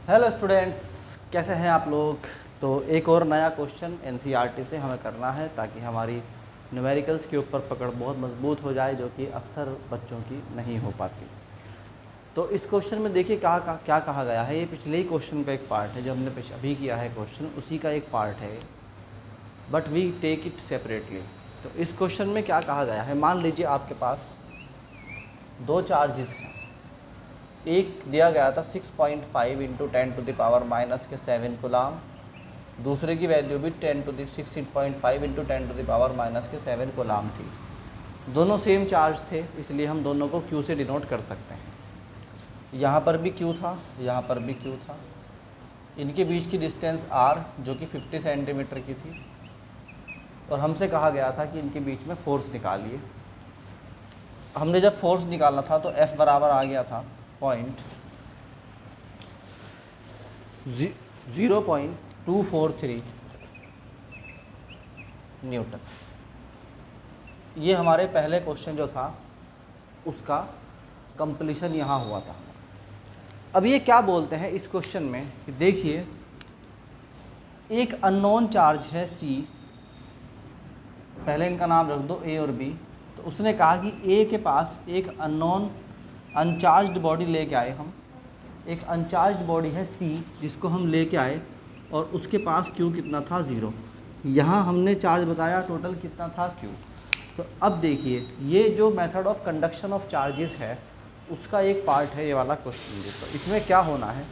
Hello students, कैसे हैं आप लोग। तो एक और नया क्वेश्चन एनसीईआरटी से हमें करना है ताकि हमारी न्यूमेरिकल्स के ऊपर पकड़ बहुत मजबूत हो जाए, जो कि अक्सर बच्चों की नहीं हो पाती। तो इस क्वेश्चन में देखिए क्या कहा गया है। ये पिछले ही क्वेश्चन का एक पार्ट है जो हमने अभी किया है क्वेश्चन, उसी का एक पार्ट है, but we take it separately. तो इस क्वेश्चन में क्या कहा गया है, मान लीजिए आपके पास दो चार्जेस हैं। एक दिया गया था 6.5 इंटू 10⁻⁻7 कूलाम, दूसरे की वैल्यू भी 6.5 इंटू 10⁻⁻7 कूलाम थी। दोनों सेम चार्ज थे, इसलिए हम दोनों को Q से डिनोट कर सकते हैं। यहाँ पर भी Q था, यहाँ पर भी Q था। इनके बीच की डिस्टेंस R जो कि 50 सेंटीमीटर की थी, और हमसे कहा गया था कि इनके बीच में फोर्स निकालिए। हमने जब फोर्स निकालना था तो F बराबर आ गया था 0.243 न्यूटन। ये हमारे पहले क्वेश्चन जो था उसका कंप्लीशन यहाँ हुआ था। अब ये क्या बोलते हैं इस क्वेश्चन में कि देखिए, एक अननोन चार्ज है C, पहले इनका नाम रख दो A और B। तो उसने कहा कि A के पास एक अननोन अनचार्ज्ड बॉडी लेके आए हम। एक अनचार्ज्ड बॉडी है C जिसको हम लेके आए, और उसके पास Q कितना था 0। यहाँ हमने चार्ज बताया टोटल कितना था Q। तो अब देखिए, ये जो method of conduction of charges है उसका एक पार्ट है ये वाला क्वेश्चन। तो इसमें क्या होना है,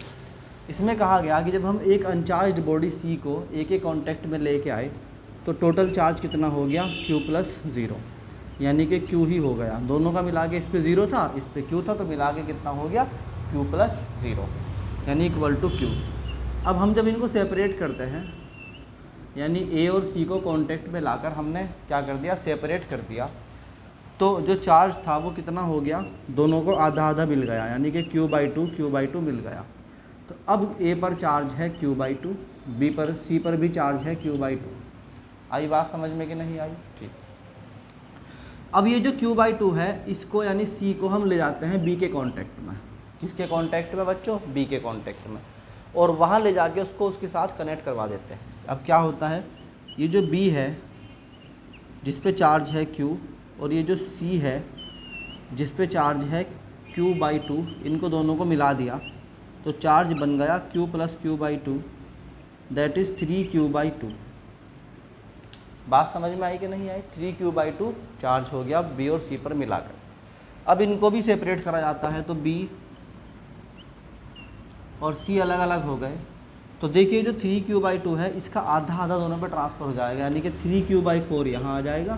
इसमें कहा गया कि जब हम एक अनचार्ज्ड बॉडी C को A के कॉन्टैक्ट में लेके आए तो टोटल चार्ज कितना हो गया Q+0, यानी कि Q ही हो गया। दोनों का मिला के इस पे 0 था, इस पे Q था, तो मिला के कितना हो गया Q+0 यानी =Q। अब हम जब इनको सेपरेट करते हैं, यानी A और C को कांटेक्ट में लाकर हमने क्या कर दिया, सेपरेट कर दिया, तो जो चार्ज था वो कितना हो गया, दोनों को आधा आधा मिल गया, यानी कि Q/2 मिल गया। तो अब A पर चार्ज है Q/2, C पर भी चार्ज है Q/2। आई बात समझ में कि नहीं आई? ठीक। अब ये जो Q/2 है, इसको यानी C को हम ले जाते हैं B के कांटेक्ट में। किसके कांटेक्ट में बच्चों? B के कांटेक्ट में। और वहाँ ले जाके उसको उसके साथ कनेक्ट करवा देते हैं। अब क्या होता है, ये जो B है जिस पे चार्ज है Q, और ये जो C है जिस पे चार्ज है Q/2, इनको दोनों को मिला दिया तो चार्ज बन गया Q+Q/2, दैट इज़ 3Q/2। बात समझ में आई कि नहीं आई? 3Q/2 चार्ज हो गया B और C पर मिलाकर। अब इनको भी सेपरेट करा जाता है, तो B और C अलग अलग हो गए। तो देखिए, जो 3Q/2 है इसका आधा आधा दोनों पे ट्रांसफ़र हो जाएगा, यानी कि 3Q/4 यहाँ आ जाएगा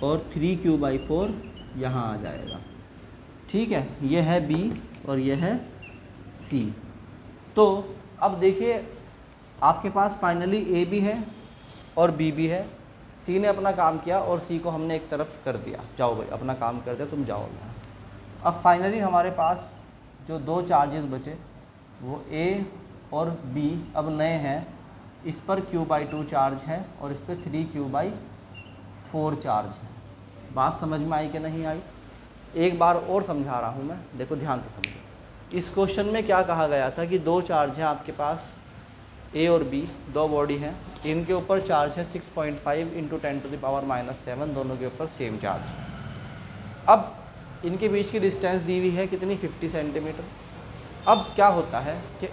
और 3Q/4 यहाँ आ जाएगा। ठीक है, ये है B और ये है C। तो अब देखिए, आपके पास फाइनली A भी है और B भी है। C ने अपना काम किया और C को हमने एक तरफ कर दिया, जाओ भाई अपना काम कर दिया, तुम जाओ। अब फाइनली हमारे पास जो दो चार्जेस बचे वो A और B अब नए हैं। इस पर Q/2 चार्ज है और इस पर 3Q/4 चार्ज है। बात समझ में आई कि नहीं आई? एक बार और समझा रहा हूँ मैं, देखो ध्यान से समझो। इस क्वेश्चन में क्या कहा गया था कि दो चार्ज हैं आपके पास, A और B, दो बॉडी हैं, इनके ऊपर चार्ज है 6.5 इंटू 10⁻⁻7, दोनों के ऊपर सेम चार्ज। अब इनके बीच की डिस्टेंस दी हुई है कितनी, 50 सेंटीमीटर। अब क्या होता है कि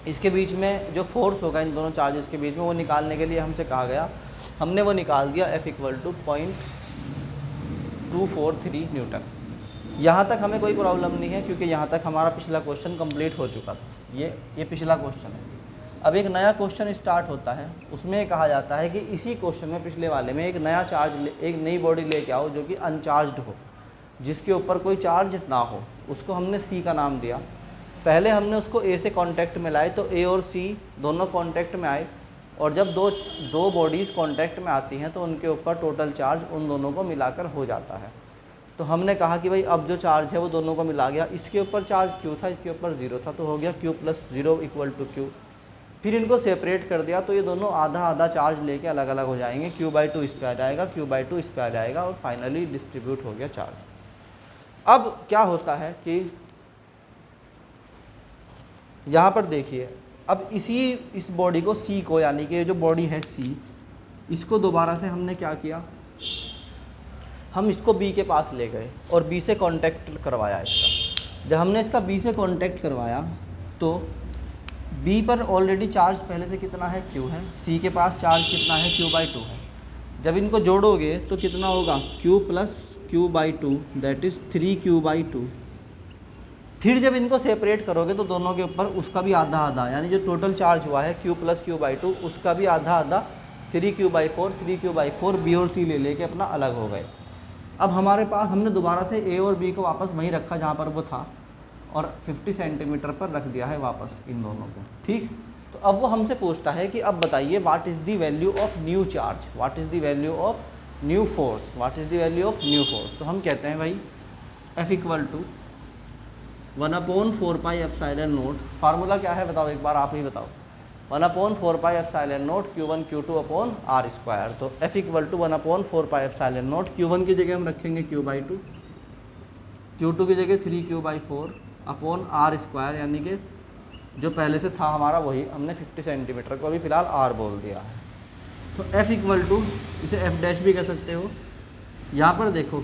इसके बीच में जो फोर्स होगा इन दोनों चार्जेस के बीच में, वो निकालने के लिए हमसे कहा गया, हमने वो निकाल दिया F = 0.243 न्यूटन। यहाँ तक हमें कोई प्रॉब्लम नहीं है, क्योंकि यहाँ तक हमारा पिछला क्वेश्चन कंप्लीट हो चुका था। ये पिछला क्वेश्चन है। अब एक नया क्वेश्चन स्टार्ट होता है, उसमें कहा जाता है कि इसी क्वेश्चन में, पिछले वाले में, एक नया चार्ज, एक नई बॉडी लेके आओ जो कि अनचार्ज्ड हो, जिसके ऊपर कोई चार्ज ना हो। उसको हमने C का नाम दिया। पहले हमने उसको A से कांटेक्ट में लाए, तो A और C दोनों कांटेक्ट में आए, और जब दो बॉडीज़ कांटेक्ट में आती हैं तो उनके ऊपर टोटल चार्ज उन दोनों को मिलाकर हो जाता है। तो हमने कहा कि भाई अब जो चार्ज है वो दोनों को मिला गया। इसके ऊपर चार्ज Q था, इसके ऊपर 0 था, तो हो गया Q+0 = Q। फिर इनको सेपरेट कर दिया, तो ये दोनों आधा आधा चार्ज लेके अलग अलग हो जाएंगे। Q/2 इस पे आ जाएगा, Q/2 इस पे आ जाएगा, और फाइनली डिस्ट्रीब्यूट हो गया चार्ज। अब क्या होता है कि यहाँ पर देखिए, अब इस बॉडी को सी को, यानी कि जो बॉडी है सी, इसको दोबारा से हमने क्या किया, हम इसको बी के पास ले गए और बी से कांटेक्ट करवाया इसका। जब हमने इसका बी से कांटेक्ट करवाया तो बी पर ऑलरेडी चार्ज पहले से कितना है, क्यू है, सी के पास चार्ज कितना है, Q/2 है। जब इनको जोड़ोगे तो कितना होगा, Q plus Q/2 that is 3Q/2। फिर जब इनको सेपरेट करोगे तो दोनों के ऊपर उसका भी आधा आधा, यानी जो टोटल चार्ज हुआ है Q प्लस Q/2 उसका भी आधा आधा 3Q/4 बी और सी ले लेके अपना अलग हो गए। अब हमारे पास, हमने दोबारा से ए और बी को वापस वहीं रखा जहाँ पर वो था और 50 सेंटीमीटर पर रख दिया है वापस इन दोनों को, ठीक। तो अब वो हमसे पूछता है कि अब बताइए what is the value of new charge, what is the value of new force, what is the value of new force. तो हम कहते हैं भाई F इक्वल टू 1/4πε0, फार्मूला क्या है बताओ, एक बार आप ही बताओ। 1/4πε0 Q1 Q2 अपॉन R²। तो F इक्वल टू 1/4πε0, Q1 की जगह हम रखेंगे Q/2, Q2 की जगह 3Q/4 अपॉन R², यानी कि जो पहले से था हमारा वही हमने 50 सेंटीमीटर को अभी फ़िलहाल R बोल दिया है। तो F इक्वल टू, इसे F' भी कह सकते हो। यहाँ पर देखो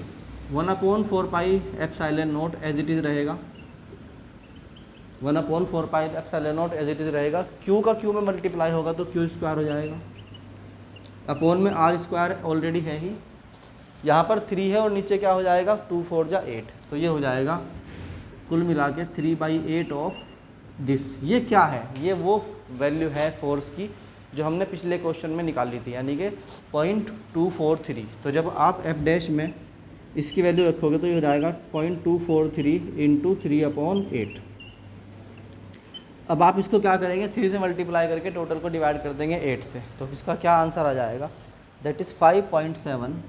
1/4πε0 एज इट इज़ रहेगा, 1/4πε0 एज इट इज़ रहेगा। Q का Q में मल्टीप्लाई होगा तो Q² हो जाएगा, अपॉन में R² ऑलरेडी है ही, यहाँ पर 3 है और नीचे क्या हो जाएगा, 2 4 जा 8, तो ये हो जाएगा कुल मिला के 3/8 ऑफ दिस। ये क्या है, ये वो वैल्यू है फोर्स की जो हमने पिछले क्वेश्चन में निकाली थी, यानी कि 0.243। तो जब आप F' में इसकी वैल्यू रखोगे तो ये हो जाएगा 0.243 इंटू 3/8। अब आप इसको क्या करेंगे, 3 से मल्टीप्लाई करके टोटल को डिवाइड कर देंगे 8 से, तो इसका क्या आंसर आ जाएगा, दैट इज़ 5.7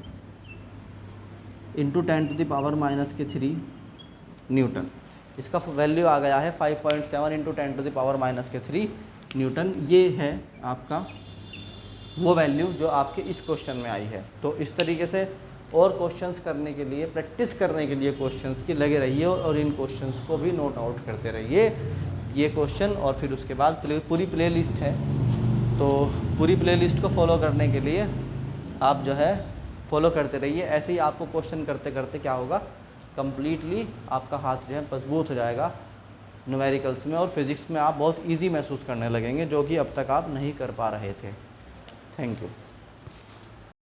इंटू 10⁻³ न्यूटन। इसका वैल्यू आ गया है 5.7 इंटू 10⁻³ न्यूटन। ये है आपका वो वैल्यू जो आपके इस क्वेश्चन में आई है। तो इस तरीके से और क्वेश्चंस करने के लिए, प्रैक्टिस करने के लिए क्वेश्चंस की लगे रहिए और इन क्वेश्चंस को भी नोट आउट करते रहिए, ये क्वेश्चन। और फिर उसके बाद पूरी प्ले लिस्ट है, तो पूरी प्ले लिस्ट को फॉलो करने के लिए आप जो है फॉलो करते रहिए। ऐसे ही आपको क्वेश्चन करते करते क्या होगा, कंप्लीटली आपका हाथ जो है मजबूत हो जाएगा न्यूमेरिकल्स में, और फिज़िक्स में आप बहुत इजी महसूस करने लगेंगे, जो कि अब तक आप नहीं कर पा रहे थे। Thank you.